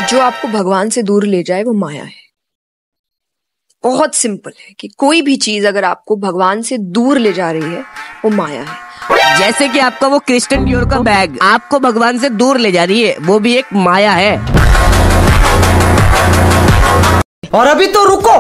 जो आपको भगवान से दूर ले जाए वो माया है। बहुत सिंपल है कि कोई भी चीज अगर आपको भगवान से दूर ले जा रही है वो माया है। जैसे कि आपका वो क्रिस्टियन डियोर का बैग आपको भगवान से दूर ले जा रही है, वो भी एक माया है। और अभी तो रुको,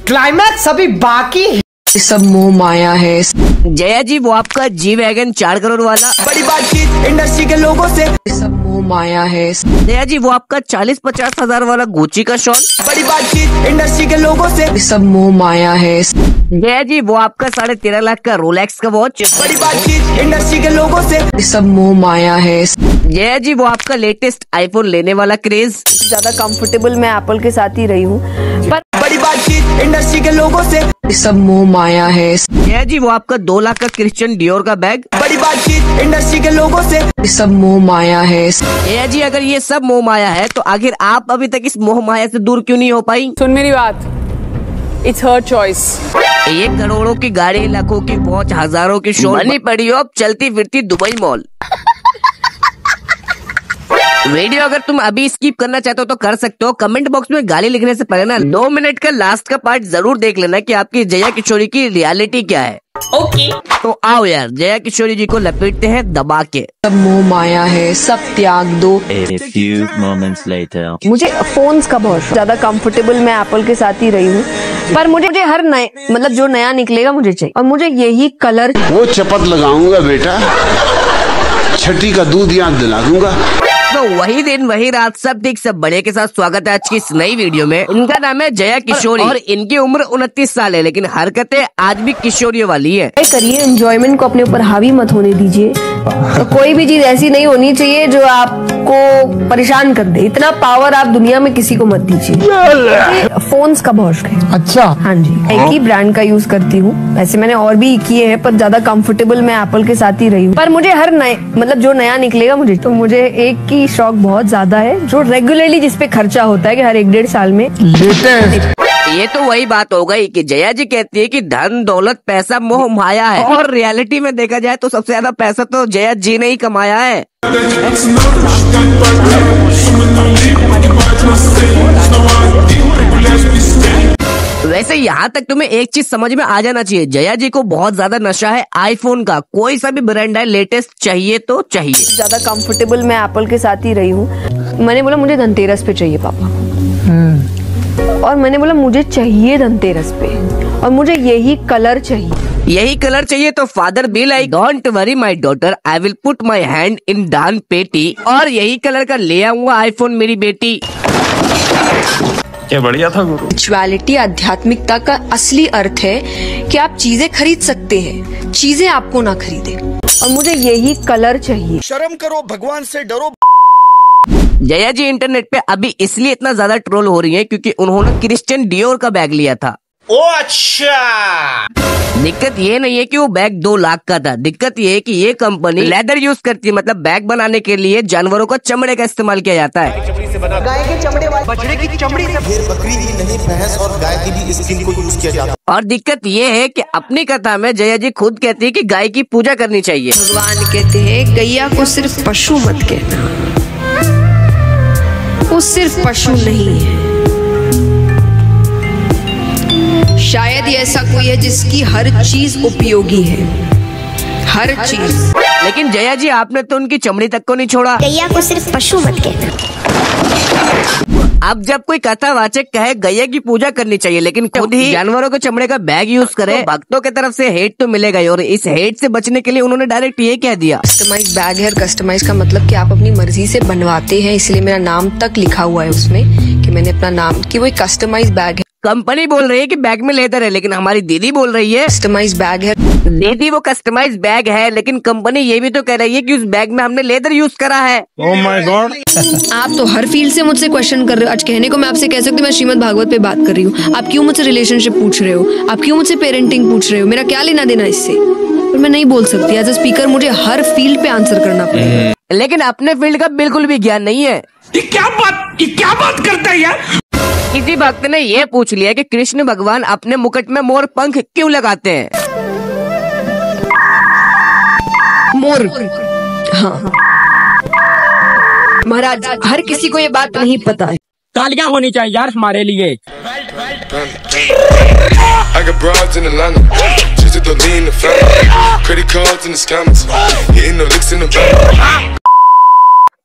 क्लाइमैक्स अभी बाकी है। सब मोह माया है। जया जी वो आपका जी वैगन 4 करोड़ वाला, बड़ी बातचीत इंडस्ट्री के लोगों से। सब मोह माया है। जया जी वो आपका 40-50 हजार वाला गुची का शॉल, बड़ी बातचीत इंडस्ट्री के लोगों से। सब मोह माया है। जया जी वो आपका 13.5 लाख का रोलेक्स का वॉच, बड़ी बातचीत इंडस्ट्री के लोगों से। सब मोह माया है। जया जी वो आपका लेटेस्ट आईफोन लेने वाला क्रेज। ज्यादा कंफर्टेबल मैं एप्पल के साथ ही रही हूँ, पर बड़ी बातचीत इंडस्ट्री के लोगों से। सब मोह माया है। जया जी वो आपका 2 लाख का क्रिस्टियन डियोर का बैग, बड़ी बातचीत इंडस्ट्री के लोगों से। सब मोह माया है। जया जी अगर ये सब मोह माया है तो आखिर आप अभी तक इस मोह माया से दूर क्यों नहीं हो पाई? सुन मेरी बात, इट्स हर चॉइस। 1 करोड़ों की गाड़ी, लाखों की पहुंच, हजारों की शो बनी पड़ी हो अब चलती फिरती दुबई मॉल। वीडियो अगर तुम अभी स्किप करना चाहते हो तो कर सकते हो। कमेंट बॉक्स में गाली लिखने से पहले ना 2 मिनट का लास्ट का पार्ट जरूर देख लेना कि आपकी जया किशोरी की रियलिटी क्या है। ओके। तो आओ यार जया किशोरी जी को लपेटते हैं दबा के। सब मोह माया है, सब त्याग दो। A few moments later. मुझे फोन्स का बहुत ज्यादा कंफर्टेबल मैं एप्पल के साथ ही रही हूँ, पर मुझे हर नए मतलब जो नया निकलेगा मुझे चाहिए, और मुझे यही कलर। वो चपत लगाऊंगा बेटा, छठी का दूध याद दिला दूंगा। तो वही दिन वही रात, सब ठीक सब बड़े के साथ स्वागत है आज की इस नई वीडियो में। इनका नाम है जया किशोरी और इनकी उम्र 29 साल है, लेकिन हरकतें आज भी किशोरियों वाली है। करिए, एंजॉयमेंट को अपने ऊपर हावी मत होने दीजिए। तो कोई भी चीज ऐसी नहीं होनी चाहिए जो आपको परेशान कर दे। इतना पावर आप दुनिया में किसी को मत दीजिए। फोन्स का बहुत शौक है। अच्छा। हाँ जी, एक ही ब्रांड का यूज करती हूँ। वैसे मैंने और भी किए हैं, पर ज्यादा कंफर्टेबल मैं एप्पल के साथ ही रही हूँ। पर मुझे हर नए मतलब जो नया निकलेगा मुझे एक की शौक बहुत ज्यादा है, जो रेगुलरली जिसपे खर्चा होता है कि हर 1-1.5 साल में ये तो वही बात हो गई कि जया जी कहती है कि धन दौलत पैसा मोह माया है, और रियलिटी में देखा जाए तो सबसे ज्यादा पैसा तो जया जी ने ही कमाया है। वैसे यहाँ तक तुम्हें एक चीज समझ में आ जाना चाहिए, जया जी को बहुत ज्यादा नशा है आईफोन का। कोई सा भी ब्रांड है लेटेस्ट चाहिए तो चाहिए। ज्यादा कंफर्टेबल मैं एप्पल के साथ ही रही हूँ। मैंने बोला मुझे धनतेरस पे चाहिए पापा, और मैंने बोला मुझे चाहिए धनतेरस पे, और मुझे यही कलर चाहिए। तो father be like, don't worry my daughter, I will put my hand in दान पेटी, और यही कलर का ले आऊंगा आईफोन मेरी बेटी। क्या बढ़िया था गुरु। स्पिरिचुअलिटी, आध्यात्मिकता का असली अर्थ है कि आप चीजें खरीद सकते हैं, चीजें आपको ना खरीदे, और मुझे यही कलर चाहिए। शर्म करो, भगवान से डरो। जया जी इंटरनेट पे अभी इसलिए इतना ज्यादा ट्रोल हो रही है क्योंकि उन्होंने क्रिस्टियन डियोर का बैग लिया था। ओ अच्छा। दिक्कत ये नहीं है कि वो बैग 2 लाख का था, दिक्कत ये है कि ये कंपनी लेदर यूज करती है। मतलब बैग बनाने के लिए जानवरों का चमड़े का इस्तेमाल किया जाता है। गाय के चमड़े वाले, बछड़े की चमड़ी से, बकरी की नहीं, भैंस और गाय की भी स्किन को यूज किया जाता है। और दिक्कत ये है कि अपनी कथा में जया जी खुद कहती है कि गाय की पूजा करनी चाहिए। भगवान कहते हैं गैया को सिर्फ पशु मत कहना, वो सिर्फ पशु नहीं है। शायद ही ऐसा कोई है जिसकी हर चीज उपयोगी है, हर चीज। लेकिन जया जी आपने तो उनकी चमड़ी तक को नहीं छोड़ा। गैया को सिर्फ पशु मत कहना। अब जब कोई कथावाचक कहे गैया की पूजा करनी चाहिए लेकिन खुद ही जानवरों के चमड़े का बैग यूज करे, तो भक्तों की तरफ से हेट तो मिलेगा ही। और इस हेट से बचने के लिए उन्होंने डायरेक्ट ये कह दिया, कस्टमाइज बैग है। कस्टमाइज का मतलब कि आप अपनी मर्जी से बनवाते हैं, इसलिए मेरा नाम तक लिखा हुआ है उसमें कि मैंने अपना नाम, कि वो एक कस्टमाइज बैग है। कंपनी बोल रही है कि बैग में लेदर है, लेकिन हमारी दीदी बोल रही है कस्टमाइज बैग है। दीदी वो कस्टमाइज बैग है, लेकिन कंपनी ये भी तो कह रही है कि उस बैग में हमने लेदर यूज करा है। Oh my God. आप तो हर फील्ड से मुझसे क्वेश्चन कर रहे हो। आज कहने को मैं आपसे कह सकती हूँ मैं श्रीमद् भागवत पे बात कर रही हूँ, आप क्यों मुझसे रिलेशनशिप पूछ रहे हो, आप क्यों मुझसे पेरेंटिंग पूछ रहे हो, मेरा क्या लेना देना इससे? पर मैं नहीं बोल सकती, एज अ स्पीकर मुझे हर फील्ड पे आंसर करना पड़ेगा। लेकिन अपने फील्ड का बिल्कुल भी ज्ञान नहीं है। ये क्या बात करता है यार। किसी भक्त ने ये पूछ लिया कि कृष्ण भगवान अपने मुकुट में मोर पंख क्यों लगाते हैं? मोर, हाँ, महाराज, हर किसी को ये बात नहीं पता है। तालियां होनी चाहिए यार हमारे लिए। I got broads in Atlanta, just to lean the family, credit cards in the scammers, hitting the licks in the bank.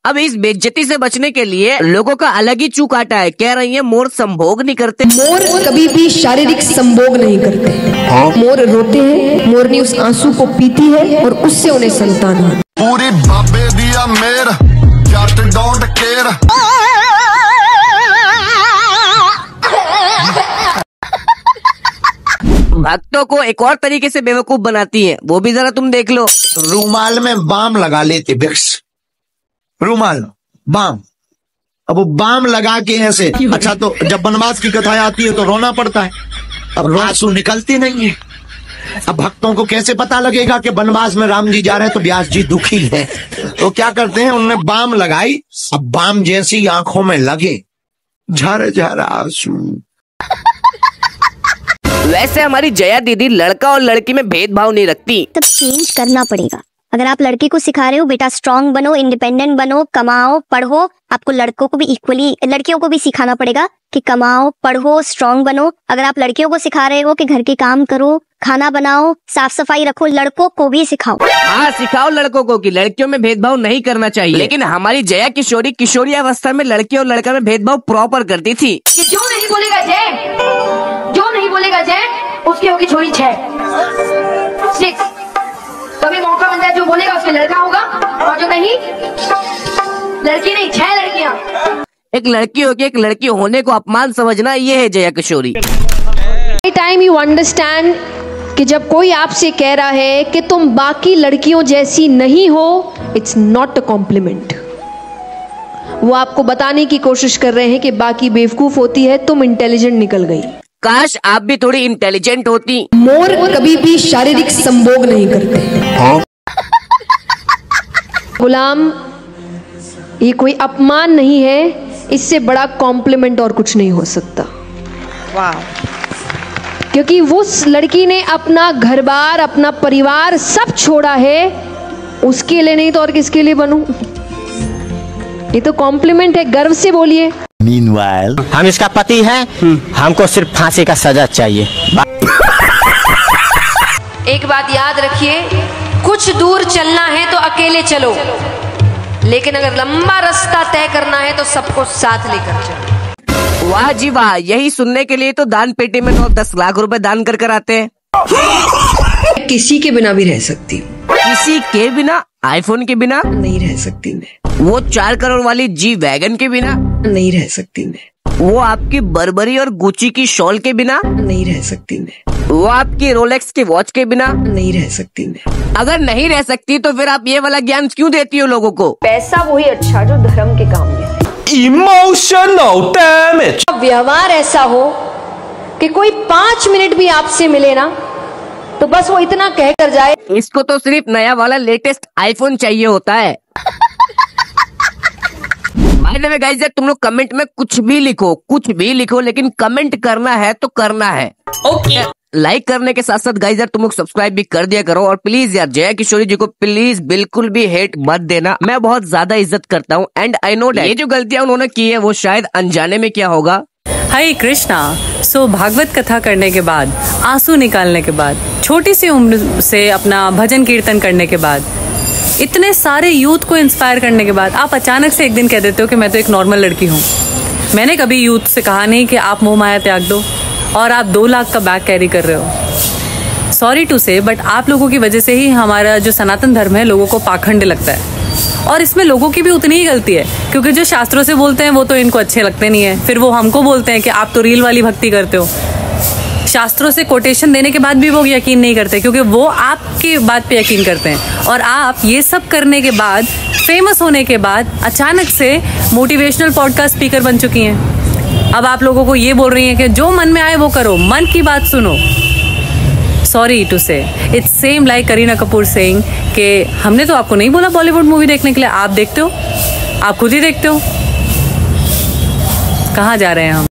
अब इस बेइज्जती से बचने के लिए लोगों का अलग ही चू काटा है। कह रही है मोर संभोग नहीं करते। मोर कभी भी शारीरिक संभोग नहीं करते। मोर रोते हैं, मोरनी उस आंसू को पीती है और उससे उन्हें संतान है। पूरी बाबे दिया मेर, जट डोंट केयर। भक्तों को एक और तरीके से बेवकूफ बनाती है, वो भी जरा तुम देख लो। रूमाल में बाम लगा लेते, विक्स रूमाल बाम। अब वो बाम लगा के ऐसे, अच्छा तो जब वनवास की कथाएं आती है तो रोना पड़ता है, अब आंसू निकलते नहीं है। अब भक्तों को कैसे पता लगेगा कि वनवास में राम जी जा रहे हैं तो व्यास जी दुखी है, तो क्या करते हैं, उन्होंने बाम लगाई। अब बाम जैसी आंखों में लगे, झर झर आंसू। वैसे हमारी जया दीदी लड़का और लड़की में भेदभाव नहीं रखती। तब चेंज करना पड़ेगा। अगर आप लड़के को सिखा रहे हो बेटा स्ट्रांग बनो, इंडिपेंडेंट बनो, कमाओ, पढ़ो, आपको लड़कों को भी इक्वली, लड़कियों को भी सिखाना पड़ेगा कि कमाओ, पढ़ो, स्ट्रांग बनो। अगर आप लड़कियों को सिखा रहे हो कि घर के काम करो, खाना बनाओ, साफ सफाई रखो, लड़कों को भी सिखाओ। हाँ, सिखाओ लड़कों को कि लड़कियों में भेदभाव नहीं करना चाहिए। लेकिन हमारी जया किशोरी किशोरी अवस्था में लड़की और लड़का में भेदभाव प्रॉपर करती थी। जो नहीं बोलेगा जय, जो नहीं बोलेगा जय, उसकी होगी छोरी 6। कभी मौका मिलता है जो बोलेगा उसके लड़का होगा, और जो नहीं लड़की नहीं, 6 लड़कियां। एक लड़की होके एक लड़की होने को अपमान समझना, ये है Jaya Kishori. Time you understand कि जब कोई आपसे कह रहा है कि तुम बाकी लड़कियों जैसी नहीं हो, इट्स नॉट अ कॉम्प्लीमेंट। वो आपको बताने की कोशिश कर रहे हैं कि बाकी बेवकूफ होती है, तुम इंटेलिजेंट निकल गई। काश आप भी थोड़ी इंटेलिजेंट होती। मोर कभी भी शारीरिक संभोग नहीं करते। गुलाम, ये कोई अपमान नहीं है, इससे बड़ा कॉम्प्लीमेंट और कुछ नहीं हो सकता। वाह। क्योंकि उस लड़की ने अपना घर बार, अपना परिवार सब छोड़ा है, उसके लिए नहीं तो और किसके लिए बनूं? ये तो कॉम्प्लीमेंट है, गर्व से बोलिए। Meanwhile, हम इसका पति हैं, हमको सिर्फ फांसी का सजा चाहिए। एक बात याद रखिए, कुछ दूर चलना है तो अकेले चलो, लेकिन अगर लंबा रास्ता तय करना है तो सबको साथ लेकर चलो। वाह जी वाह, यही सुनने के लिए तो दान पेटी में 10 लाख रुपए दान कर कर आते हैं। किसी के बिना भी रह सकती हूँ। किसी के बिना? आईफोन के बिना नहीं रह सकती मैं। वो 4 करोड़ वाली जी वैगन के बिना नहीं रह सकती मैं। वो आपकी बर्बरी और गुची की शॉल के बिना नहीं रह सकती मैं। वो आपकी रोलेक्स की वॉच के बिना नहीं रह सकती मैं। अगर नहीं रह सकती तो फिर आप ये वाला ज्ञान क्यों देती हो लोगों को? पैसा वही अच्छा जो धर्म के काम में है। Emotional damage. व्यवहार ऐसा हो कि कोई 5 मिनट भी आपसे मिले ना तो बस वो इतना कह कर जाए, इसको तो सिर्फ नया वाला लेटेस्ट आईफोन चाहिए होता है। भाई ने गाइस, तुम लोग कमेंट में कुछ भी लिखो, लेकिन कमेंट करना है तो करना है। ओके। लाइक करने के साथ साथ गाइस यार तुम लोग सब्सक्राइब भी कर दिया करो, और प्लीज यार जया किशोरी जी को प्लीज बिल्कुल भी हेट मत देना, मैं बहुत ज्यादा इज्जत करता हूँ। एंड आई नो ये जो गलतियां उन्होंने की है वो शायद अनजाने में क्या होगा। हरे कृष्णा। सो भागवत कथा करने के बाद, आंसू निकालने के बाद, छोटी सी उम्र से अपना भजन कीर्तन करने के बाद, इतने सारे यूथ को इंस्पायर करने के बाद आप अचानक से एक दिन कह देते हो कि मैं तो एक नॉर्मल लड़की हूँ। मैंने कभी यूथ से कहा नहीं कि आप मोह माया त्याग दो, और आप 2 लाख का बैग कैरी कर रहे हो। सॉरी टू से, बट आप लोगों की वजह से ही हमारा जो सनातन धर्म है लोगों को पाखंड लगता है, और इसमें लोगों की भी उतनी ही गलती है, क्योंकि जो शास्त्रों से बोलते हैं वो तो इनको अच्छे लगते नहीं है, फिर वो हमको बोलते हैं कि आप तो रील वाली भक्ति करते हो। शास्त्रों से कोटेशन देने के बाद भी वो यकीन नहीं करते, क्योंकि वो आपकी बात पे यकीन करते हैं, और आप ये सब करने के बाद, फेमस होने के बाद अचानक से मोटिवेशनल पॉडकास्ट स्पीकर बन चुकी हैं। अब आप लोगों को ये बोल रही हैं कि जो मन में आए वो करो, मन की बात सुनो। सॉरी टू से, it's same like Kareena Kapoor saying कि हमने तो आपको नहीं बोला बॉलीवुड मूवी देखने के लिए, आप देखते हो, आप खुद ही देखते हो। कहाँ जा रहे हैं हम?